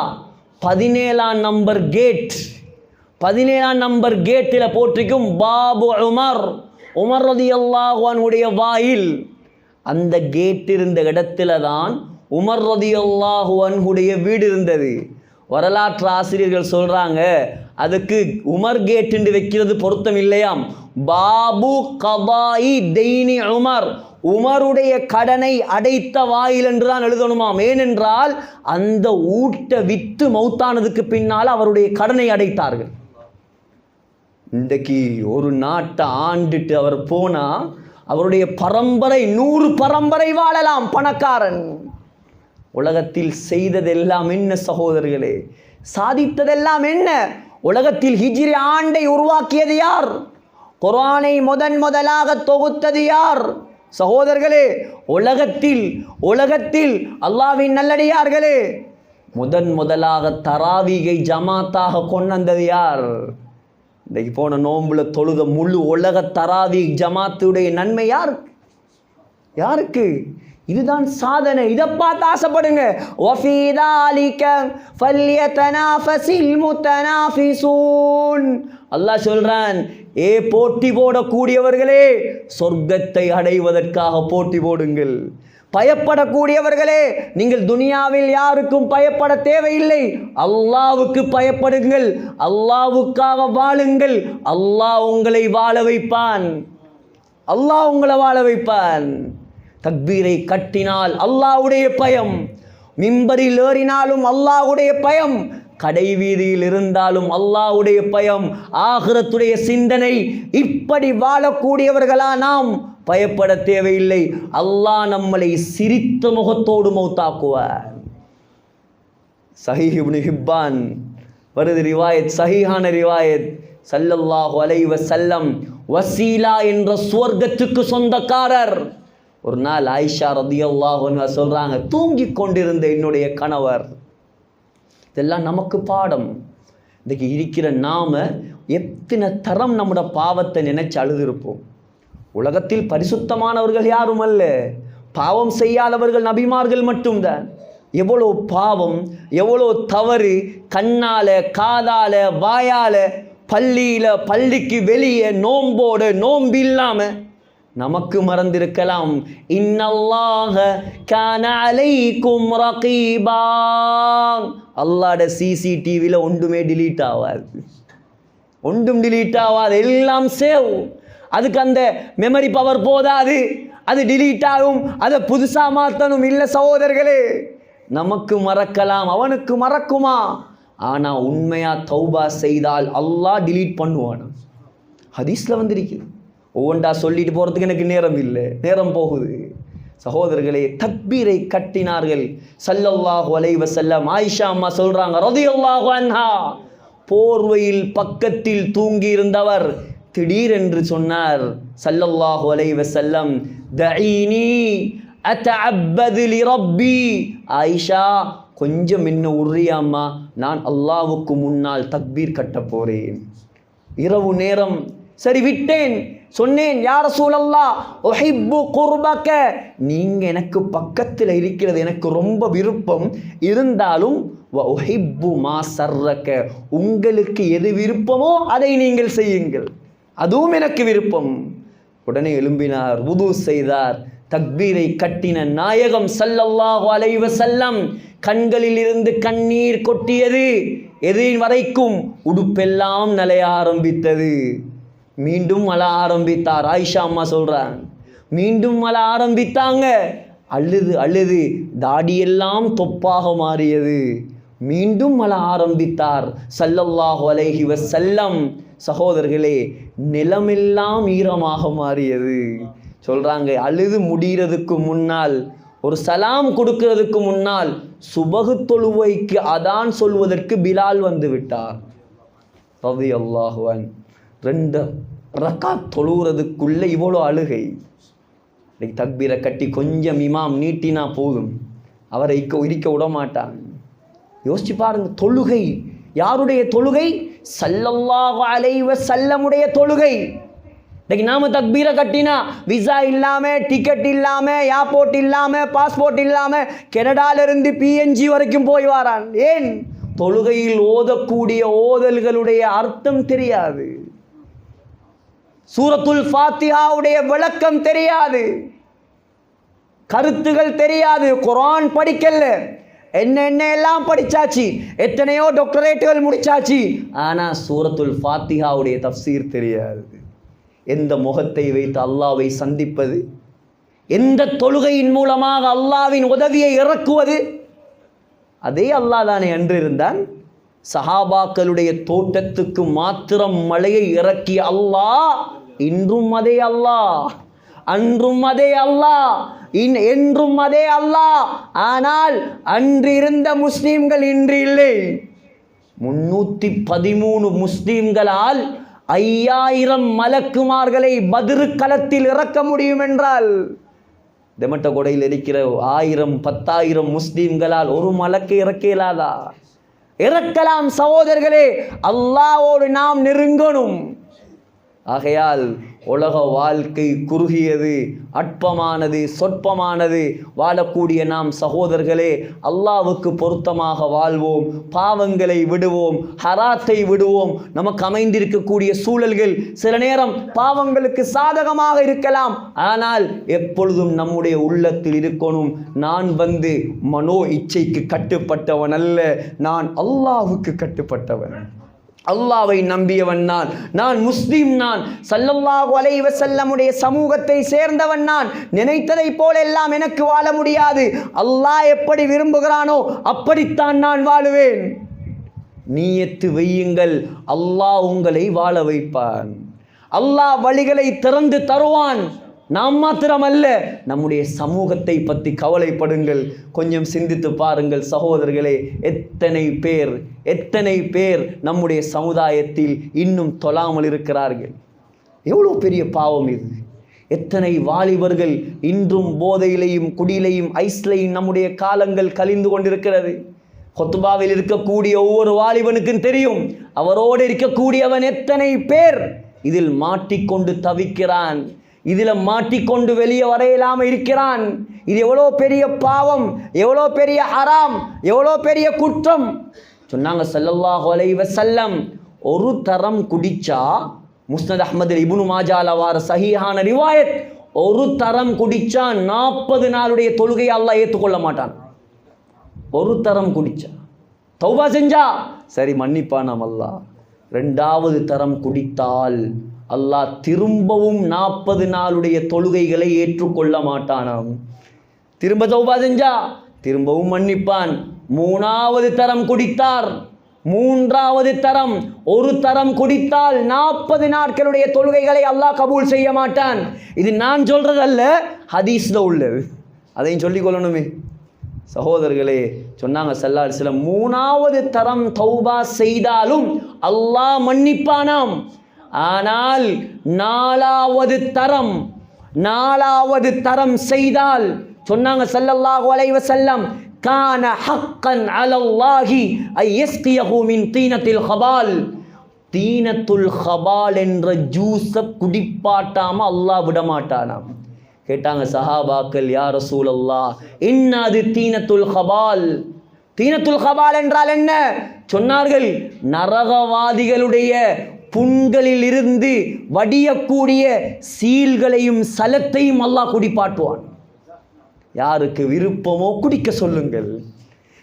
17ஆம் நம்பர் கேட், 17ஆம் நம்பர் கேட்டில் போட்டிருக்கும் பாபு உமர், உமர் ரலியல்லாஹு அன்ஹுடைய வாயில். அந்த கேட் இருந்த இடத்துல தான் உமர் ரலியல்லாஹு அன்ஹுடைய வீடு இருந்தது. வரலாற்று ஆசிரியர்கள் சொல்றாங்க, அதுக்கு உமர் கேட் என்று வைக்கிறது பொருத்தம் இல்லையாம். பாபு கபாயி தெய்னி உமர், உமருடைய கடனை அடைத்த வாயில் என்று தான் எழுதணுமாம். ஏனென்றால் அந்த ஊட்ட வித்து மௌத்தானதுக்கு பின்னால் அவருடைய கடனை அடைத்தார்கள். இன்றைக்கு ஒரு நாட்டை ஆண்டுட்டு அவர் போனா அவருடைய பரம்பரை 100 பரம்பரை வாழலாம், பணக்காரன். உலகத்தில் செய்ததெல்லாம் என்ன சகோதரர்களே? சாதித்ததெல்லாம் என்ன? உலகத்தில் ஹிஜ்ரி ஆண்டை உருவாக்கியது யார்? குர்ஆனை முதலாக தொகுத்தது யார்? சகோதரர்களே, உலகத்தில் அல்லாஹ்வின் நல்லடியார்களே, முதலாக தராவீகை ஜமாத்தாக கொண்டது யார்? இன்றைக்கு போன நோம்புல தொழுத முழு உலக தராவீ ஜமாத்துடைய நன்மை யாருக்கு? இதுதான் சாதனை. இதை பார்த்து ஆசைப்படுங்க. வஃபீ தாலிக ஃபல்யதனாஃபஸில் முத்தனாஃபிஸூன். அல்லாஹ் சொல்றான், ஏ போட்டி போடக்கூடியவர்களே, சொர்க்கத்தை அடைவதற்காக போட்டி போடுங்கள். பயப்படக்கூடியவர்களே, நீங்கள் துனியாவில் யாருக்கும் பயப்பட தேவையில்லை, அல்லாஹ்வுக்கு பயப்படுங்கள், அல்லாஹ்வுக்காக வாழுங்கள். அல்லாஹ் உங்களை வாழ வைப்பான். அல்லாஹ் உங்களை வாழ வைப்பான். தக்பீரை கட்டினால் அல்லாஹ்வுடைய பயம், மிம்பரில் ஏறினாலும் அல்லாஹ்வுடைய பயம், கடை வீதியில் இருந்தாலும் அல்லாஹ்வுடைய பயம், ஆகிரத்துடைய சிந்தனை. இப்படி வாழக்கூடியவர்களா நாம்? பயப்பட தேவையில்லை. அல்லாஹ் நம்மளை சிரித்த முகத்தோடு மௌத்தாக்குவார். சஹீஹ் இப்னு ஹிப்பான் வருது ரிவாயத், சஹீஹான ரிவாயத். ஸல்லல்லாஹு அலைஹி வஸல்லம் வசீலா என்ற சுவர்க்கத்துக்கு சொந்தக்காரர். ஒரு நாள் ஆயிஷா ரலியல்லாஹு அன்ஹா சொல்றாங்க, தூங்கி கொண்டிருந்த என்னுடைய கணவர். இதெல்லாம் நமக்கு பாடம். இன்றைக்கு இருக்கிற நாம எத்தனை தரம் நம்முடைய பாவத்தை நினைச்சு அழுதிருப்போம். உலகத்தில் பரிசுத்தமானவர்கள் யாரும் அல்ல, பாவம் செய்யாதவர்கள் நபிமார்கள் மட்டும்தான். எவ்வளோ பாவம், எவ்வளோ தவறு, கண்ணால, காதால, வாயால, பள்ளிக்கு வெளியே, நோம்போடு நோம்பு இல்லாம நமக்கு மறந்திருக்கலாம். இன்னல்லாஹ கான அலைக்கும் ரகீபா. அல்லாஹ்ட சிசிடிவில ஒன்றுமே டிலீட் ஆகாது, ஒன்றும் டிலீட் ஆகாது, எல்லாம் சேவ். அதுக்கு அந்த மெமரி பவர் போதாது, அது டிலீட் ஆகும், அதை புதுசா மாற்றணும். இல்லை சகோதரர்களே, நமக்கு மறக்கலாம், அவனுக்கு மறக்குமா? ஆனா உண்மையா தௌபா செய்தால் அல்லாஹ் டிலீட் பண்ணுவான். ஹதீஸ்ல வந்திருக்குது. ஒவ்வொன்றா சொல்லிட்டு போறதுக்கு எனக்கு நேரம் இல்லை, நேரம் போகுது. சகோதரர்களே, தக்பீரை கட்டினார்கள் ஸல்லல்லாஹு அலைஹி வஸல்லம். ஆயிஷா அம்மா சொல்றாங்க ரலியல்லாஹு அன்ஹா, போர்வையில் பக்கத்தில் தூங்கி இருந்தவர் திடீரென்று சொன்னார் ஸல்லல்லாஹு அலைஹி வஸல்லம், தஈனி அத்தஅப்பது லிரப்பி. ஆயிஷா, கொஞ்சம் என்ன உர்ரியாம்மா, நான் அல்லாஹ்வுக்கு முன்னால் தக்பீர் கட்ட போறேன். இரவு நேரம். சரி, விட்டேன். சொன்னேன், யா ரசூலல்லாஹ் உஹிப்பு குர்பக, நீங்க எனக்கு பக்கத்தில் இருக்கிறது எனக்கு ரொம்ப விருப்பம், இருந்தாலும் வ உஹிப்பு மா சர்ரக, உங்களுக்கு எது விருப்பமோ அதை நீங்கள் செய்யுங்கள், அதுவும் எனக்கு விருப்பம். உடனே எழும்பினார், வுது செய்தார், தக்பீரை கட்டின நாயகம் ஸல்லல்லாஹு அலைஹி வஸல்லம் கண்களில் இருந்து கண்ணீர் கொட்டியது. எதின் வரைக்கும் உடுப்பெல்லாம் நலைய ஆரம்பித்தது. மீண்டும் அழ ஆரம்பித்தார். ஆயிஷா அம்மா சொல்றாங்க, மீண்டும் அழ ஆரம்பித்தாங்க. அழுது அழுது தாடியெல்லாம் தொப்பாக மாறியது. மீண்டும் அழ ஆரம்பித்தார் ஸல்லல்லாஹு அலைஹி வஸல்லம். சகோதரர்களே, நிலமெல்லாம் ஈரமாக மாறியது. சொல்றாங்க, அழுது முடிகிறதுக்கு முன்னால், ஒரு சலாம் கொடுக்கிறதுக்கு முன்னால் சுபகு தொழுவைக்கு அதான் சொல்வதற்கு பிலால் வந்து விட்டார் ரலியல்லாஹு அன்ஹு. 2 ரக்காத் தொழுகிறதுக்குள்ள இவ்வளோ அழுகை. தக்பீரை கட்டி கொஞ்சம் இமாம் நீட்டினா போதும், அவரை இருக்க விட மாட்டாங்க. யோசிச்சு பாருங்க, தொழுகை யாருடைய தொழுகை? ஸல்லல்லாஹு அலைஹி வஸல்லமுடைய தொழுகை. இன்னைக்கு நாம தக்பீரை கட்டினா விசா இல்லாம, டிக்கெட் இல்லாம, ஏர்போர்ட் இல்லாம, பாஸ்போர்ட் இல்லாம கனடால இருந்து PNG வரைக்கும் போய் வாரான். ஏன்? தொழுகையில் ஓதக்கூடிய ஓதல்களுடைய அர்த்தம் தெரியாது, சூரத்துல் ஃபாத்திஹாவுடைய விளக்கம் தெரியாது, கருத்துகள் தெரியாது, குர்ஆன் படிக்கல, என்ன எல்லாம் படிச்சாச்சு, எத்தனையோ டாக்டரேட்டுகள் முடிச்சாச்சு, ஆனா சூரத்துல் ஃபாத்திஹாவுடைய தஃப்சீர் தெரியாது. எந்த முகத்தை வைத்து அல்லாஹ்வை சந்திப்பது? எந்த தொழுகையின் மூலமாக அல்லாஹ்வின் உதவியை இறக்குவது? அதே அல்லாஹ் தானே அன்று இருந்தான். சஹாபாக்களுடைய தோட்டத்துக்கு மாத்திரம் மழையை இறக்கிய அல்லாஹ் இன்றும் அதே அல்லாஹ், அன்றும் அதே அல்லாஹ், என்றும் அதே அல்லாஹ். ஆனால் அன்று இருந்த முஸ்லிம்கள் இன்று இல்லை. 313 முஸ்லிம்களால் 5000 மலக்குமார்களை பத்ரு களத்தில் இறக்க முடியும் என்றால், தெமட்ட கொடையில் இருக்கிற 1000 10,000 முஸ்லிம்களால் ஒரு மலக்கு இறக்க இயலாதா? இறக்கலாம் சகோதரர்களே. அல்லாஹ்வோடு நாம் நெருங்கணும். ஆகையால் உலக வாழ்க்கை குறுகியது, அற்பமானது, சொற்பமானது. வாழக்கூடிய நாம் சகோதரர்களே அல்லாஹ்வுக்கு பொருத்தமாக வாழ்வோம், பாவங்களை விடுவோம், ஹராத்தை விடுவோம். நமக்கு அமைந்திருக்கக்கூடிய சூழல்கள் சில நேரம் பாவங்களுக்கு சாதகமாக இருக்கலாம், ஆனால் எப்பொழுதும் நம்முடைய உள்ளத்தில் இருக்கணும், நான் மனோ இச்சைக்கு கட்டுப்பட்டவன் அல்ல, நான் அல்லாஹ்வுக்கு கட்டுப்பட்டவன், அல்லாஹ்வை நம்பியவன் நான் முஸ்லிம், நான் ஸல்லல்லாஹு அலைஹி வஸல்லமுடைய சமூகத்தை சேர்ந்தவன். நான் நினைத்ததை போல எல்லாம் எனக்கு வாழ முடியாது. அல்லாஹ் எப்படி விரும்புகிறானோ அப்படித்தான் நான் வாழுவேன். நியத்து வையுங்கள், அல்லாஹ் உங்களை வாழ வைப்பான். அல்லாஹ் வழிகளை திறந்து தருவான். நாம் மாத்திரமல்ல, நம்முடைய சமூகத்தை பற்றி கவலைப்படுங்கள். கொஞ்சம் சிந்தித்து பாருங்கள் சகோதரர்களே, எத்தனை பேர் நம்முடைய சமுதாயத்தில் இன்னும் தொழாமல் இருக்கிறார்கள். எவ்வளோ பெரிய பாவம் இது! எத்தனை வாலிபர்கள் இன்றும் போதையிலையும் குடியிலையும் ஐஸ்லையும் நம்முடைய காலங்கள் கழிந்து கொண்டிருக்கிறது. கொத்துபாவில் இருக்கக்கூடிய ஒவ்வொரு வாலிபனுக்கும் தெரியும், அவரோடு இருக்கக்கூடியவன் எத்தனை பேர் இதில் மாட்டிக்கொண்டு தவிக்கிறான், இதில் மாட்டிக்கொண்டு வெளியே வரையிலாமல் இருக்கிறான். இது எவ்வளோ பெரிய பாவம், எவ்வளோ பெரிய ஹராம், எவ்வளோ பெரிய குற்றம். சொன்னாங்க ஸல்லல்லாஹு அலைஹி வஸல்லம், ஒரு தரம் குடிச்சா, முஸ்னத் அஹ்மது இப்னு மாஜால வார சஹீஹான ரிவாயத், ஒரு தரம் குடிச்சா 40 நாளுடைய தொழுகையை அல்லாஹ் ஏற்றுக்கொள்ள மாட்டான். ஒரு தரம் குடிச்சா, தௌபா செஞ்சா சரி மன்னிப்பானாம் அல்லாஹ். 2வது தரம் குடித்தால் அல்லாஹ் திரும்பவும் 40 நாளுடைய தொழுகைகளை ஏற்றுக்கொள்ள மாட்டானாம். திரும்ப தௌபா செஞ்சா திரும்பவும் மன்னிப்பான். 3வது தரம் குடித்தார், 3வது தரம், ஒரு தரம் குடித்தால் 40 நாட்களுடைய தொழுகைகளை அல்லாஹ் கபூல் செய்ய மாட்டான். இது நான் சொல்றதல்ல, ஹதீஸ்ல உள்ளது, அதையும் சொல்லிக் கொள்ளணுமே சகோதரர்களே. சொன்னாங்க ஸல்லல்லாஹு அலைஹி வஸல்லம், 3வது தரம் தௌபா செய்தாலும் அல்லாஹ் மன்னிப்பானாம். ஆனால் 4வது தரம் செய்தால் சொன்னாங்க ஸல்லல்லாஹு அலைஹி வஸல்லம், கான ஹக்கன் அலல்லாஹி ஐயஸ்கியஹு மின் தீனத்தில் ஹபால். தீனத்துல் ஹபால் என்ற ஜூஸை குடிப்பாட்டாம அல்லாஹ் விடமாட்டானாம். கேட்டாங்க சஹாபாக்கள், யா ரசூலல்லாஹ், என்னது தீனத்துல் ஹபால்? தீனத்துல் ஹபால் என்றால் என்ன? சொன்னார்கள், நரகவாதிகளுடைய புண்களில் இருந்து வடியக்கூடிய சீல்களையும் சலத்தையும் அல்லாஹ் குடிப்பாட்டுவான். யாருக்கு விருப்பமோ குடிக்க சொல்லுங்கள்.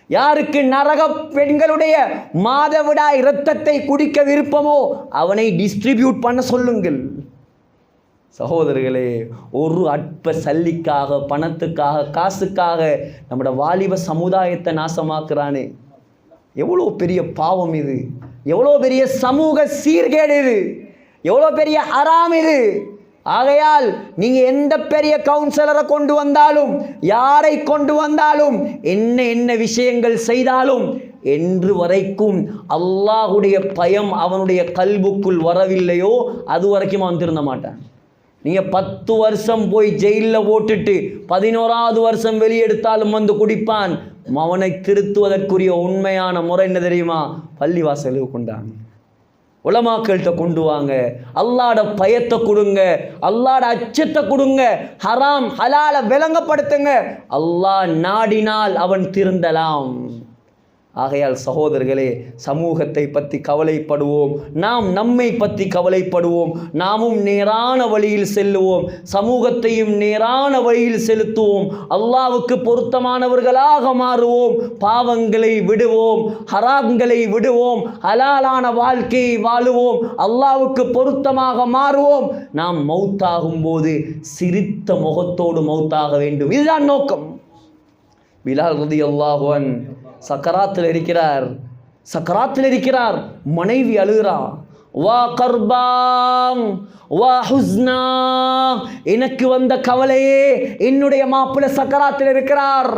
யாருக்கு நரக பெண்களுடைய மாதவிடாய் இரத்தத்தை குடிக்க விருப்பமோ அவனை டிஸ்ட்ரிபியூட் பண்ண சொல்லுங்கள். சகோதரர்களே, ஒரு அற்ப சல்லிக்காக, பணத்துக்காக, காசுக்காக நம்முடைய வாலிப சமுதாயத்தை நாசமாக்குறானே, எவ்வளோ பெரிய பாவம் இது, எவ்வளோ பெரிய சமூக சீர்கேடு இது, எவ்வளோ பெரிய ஹராம் இது. ஆகையால் நீங்க எந்த பெரிய கவுன்சிலரை கொண்டு வந்தாலும், யாரை கொண்டு வந்தாலும், என்ன விஷயங்கள் செய்தாலும், என்று வரைக்கும் அல்லாஹுடைய பயம் அவனுடைய கல்புக்குள் வரவில்லையோ அது வரைக்கும் அவன் திருந்த மாட்டான். நீங்க 10 வருஷம் போய் ஜெயிலில் போட்டுட்டு 11வது வருஷம் வெளியெடுத்தாலும் வந்து குடிப்பான். அவனை திருத்துவதற்குரிய உண்மையான முறை என்ன தெரியுமா? பள்ளிவாசலுக்கு கொண்டாங்க, உலமாக்கள்கிட்ட கொண்டு வாங்க, அல்லாஹ்ட பயத்தை கொடுங்க, அல்லாஹ்ட அச்சத்தை கொடுங்க, ஹராம் ஹலால விளங்கப்படுத்துங்க. அல்லாஹ் நாடினால் அவன் திருந்தலாம். ஆகையால் சகோதரர்களே, சமூகத்தை பற்றி கவலைப்படுவோம், நாம் நம்மை பற்றி கவலைப்படுவோம், நாமும் நேரான வழியில் செல்லுவோம், சமூகத்தையும் நேரான வழியில் செலுத்துவோம், அல்லாஹ்வுக்கு பொருத்தமானவர்களாக மாறுவோம், பாவங்களை விடுவோம், ஹராம்களை விடுவோம், ஹலாலான வாழ்க்கையை வாழுவோம், அல்லாஹ்வுக்கு பொருத்தமாக மாறுவோம். நாம் மௌத்தாகும் போது சிரித்த முகத்தோடு மௌத்தாக வேண்டும். இதுதான் நோக்கம். பிலால் ரலியல்லாஹு அன்ஹு சக்கராத்தில் இருக்கிறார், மனைவி அழுகிறா, வா கர்பாம் வா ஹுஸ்னா, எனக்கு வந்த கவலையே, என்னுடைய மாப்பிள்ளை சக்கராத்தில் இருக்கிறார்.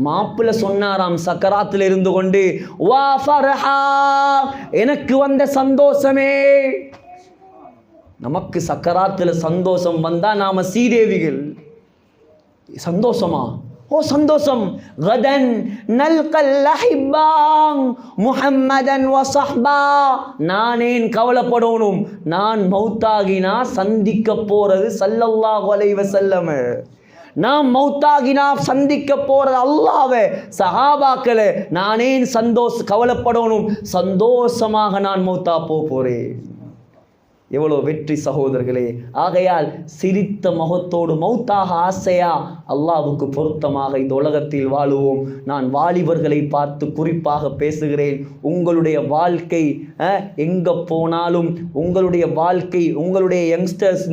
மாப்பிள்ளை சொன்னாராம் சக்கராத்தில் இருந்து கொண்டு, வா ஃபர்ஹா, எனக்கு வந்த சந்தோஷமே. நமக்கு சக்கராத்தில் சந்தோஷம் வந்தா நாம சீதேவிகள். சந்தோஷமா? ஓ சந்தோஷம். கதன் நல்கல் அஹிப்பா முஹம்மதன் வ ஸஹ்பா. நானேன் கவலைப்படணும்? நான் மௌத்தாகினா சந்திக்க போறது ஸல்லல்லாஹு அலைஹி வஸல்லம். நாம் மௌத்தாகினா சந்திக்க போறது அல்லாஹ்வை, சஹாபாக்களை. நானேன் கவலைப்படணும்? சந்தோஷமாக நான் மௌத்தா போறேன். எவ்வளோ வெற்றி சகோதரர்களே. ஆகையால் சிரித்த முகத்தோடு மௌத்தாக ஆசையா? அல்லாஹ்வுக்கு பொருத்தமாக இந்த உலகத்தில் வாழுவோம். நான் வாலிபர்களை பார்த்து குறிப்பாக பேசுகிறேன். உங்களுடைய வாழ்க்கை எங்கே போனாலும், உங்களுடைய வாழ்க்கை, உங்களுடைய யங்ஸ்டர்ஸ்,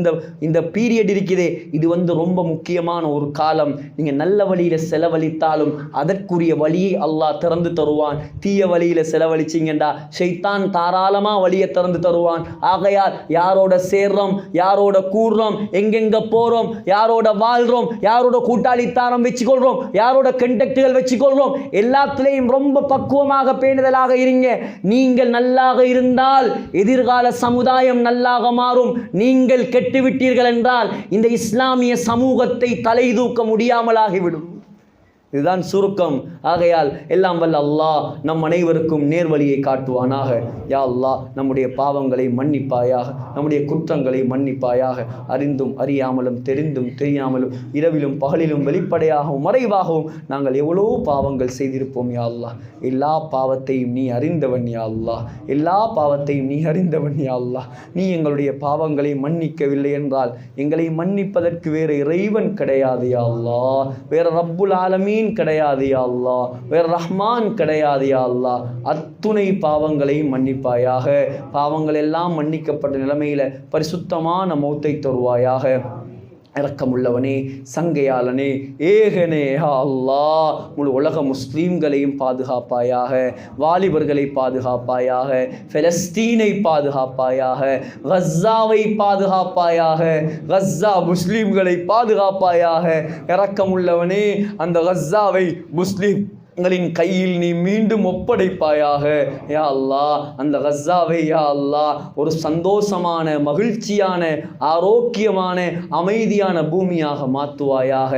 இந்த பீரியட் இருக்குதே, இது ரொம்ப முக்கியமான ஒரு காலம். நீங்கள் நல்ல வழியில் செலவழித்தாலும் அதற்குரிய வழியை அல்லாஹ் திறந்து தருவான். தீய வழியில் செலவழிச்சிங்கண்டா ஷைத்தான் தாராளமாக வழியை திறந்து தருவான். ஆகையால் யாரோட சேர்றோம், யாரோட கூடுறோம், எங்கெங்க போறோம், யாரோட வாழ்றோம், யாரோட கூட்டாளித்தாரம் வச்சுக்கொள்றோம், யாரோட கண்டக்டுகள் வச்சுக்கொள்றோம், எல்லாத்திலையும் ரொம்ப பக்குவமாக பேணுதலாக இருங்க. நீங்கள் நல்லாக இருந்தால் எதிர்கால சமுதாயம் நல்லாக மாறும். நீங்கள் கெட்டுவிட்டீர்கள் என்றால் இந்த இஸ்லாமிய சமூகத்தை தலை தூக்க முடியாமலாகிவிடும். இதுதான் சுருக்கம். ஆகையால் எல்லாம் வல்ல அல்லாஹ் நம் அனைவருக்கும் நேர்வழியை காட்டுவானாக. யா அல்லாஹ் நம்முடைய பாவங்களை மன்னிப்பாயாக, நம்முடைய குற்றங்களை மன்னிப்பாயாக. அறிந்தும் அறியாமலும் தெரிந்தும் தெரியாமலும் இரவிலும் பகலிலும் வெளிப்படையாகவும் மறைவாகவும் நாங்கள் எவ்வளோ பாவங்கள் செய்திருப்போம். யா அல்லாஹ் எல்லா பாவத்தையும் நீ அறிந்தவன். யா அல்லாஹ் எல்லா பாவத்தையும் நீ அறிந்தவன். யா அல்லாஹ் நீ எங்களுடைய பாவங்களை மன்னிக்கவில்லை என்றால் எங்களை மன்னிப்பதற்கு வேறு இறைவன் கிடையாது. யா அல்லாஹ் வேற ரப்புல் ஆலமீன் கிடையாது. யா அல்லாஹ் வேற ரஹ்மான் கிடையாது. யா அல்லாஹ் அத்துணை பாவங்களை மன்னிப்பாயாக. பாவங்கள் எல்லாம் மன்னிக்கப்பட்ட நிலைமையில பரிசுத்தமான மௌத்தை தருவாயாக. இரக்கமுள்ளவனே, சங்கையாளனே, ஏகனே, யா அல்லாஹ் முழு உலக முஸ்லீம்களையும் பாதுகாப்பாயாக, வாலிபர்களை பாதுகாப்பாயாக, பெலஸ்தீனை பாதுகாப்பாயாக, கஸ்ஸாவை பாதுகாப்பாயாக, கஸ்ஸா முஸ்லீம்களை பாதுகாப்பாயாக. இரக்கமுள்ளவனே, அந்த கஸ்ஸாவை முஸ்லீம்களின் கையில் நீ மீண்டும் ஒப்படைப்பாயாக. யா அல்லாஹ் அந்த கஸ்ஸாவை யா அல்லாஹ் ஒரு சந்தோஷமான, மகிழ்ச்சியான, ஆரோக்கியமான, அமைதியான பூமியாக மாற்றுவாயாக.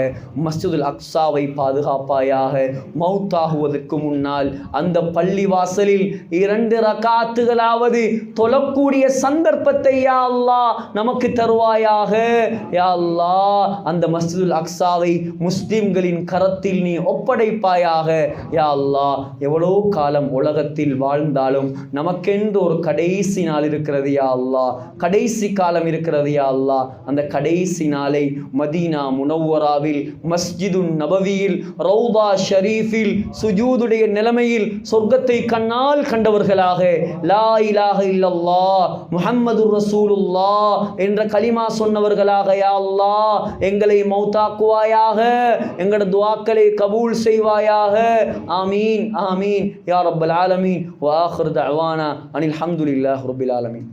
மஸ்ஜிதுல் அக்ஸாவை பாதுகாப்பாயாக. மௌத்தாகுவதற்கு முன்னால் அந்த பள்ளி வாசலில் 2 ரகாத்துகளாவது தொழக்கூடிய சந்தர்ப்பத்தை யா அல்லாஹ் நமக்கு தருவாயாக. யா அல்லாஹ் அந்த மஸ்ஜிதுல் அக்ஸாவை முஸ்லிம்களின் கரத்தில் நீ ஒப்படைப்பாயாக. யா அல்லாஹ் எவ்வளோ காலம் உலகத்தில் வாழ்ந்தாலும் நமக்கென்று ஒரு கடைசி நாள் இருக்கிறது. யா அல்லாஹ் கடைசி காலம் இருக்கிறது. யா அல்லாஹ் அந்த கடைசி நாளை மதீனா முனவ்வராவில், மஸ்ஜிதுன் நபவியில், ரௌதா ஷரீஃபில் சுஜூதுடைய நிலைமையில் சொர்க்கத்தை கண்ணால் கண்டவர்களாக, லா இலாஹ இல்லல்லாஹ் முஹம்மதுர் ரசூலுல்லாஹ் என்ற கலிமா சொன்னவர்களாக யா அல்லாஹ் எங்களை மௌத்தாக்குவாயாக. எங்களோட துஆக்களை கபூல் செய்வாயாக. ஆமீன் ஆமீன் யா ரப்பல் ஆலமீன். வ ஆகிரு தஅவானா அனில் ஹம்துலில்லாஹி ரப்பில் ஆலமீன்.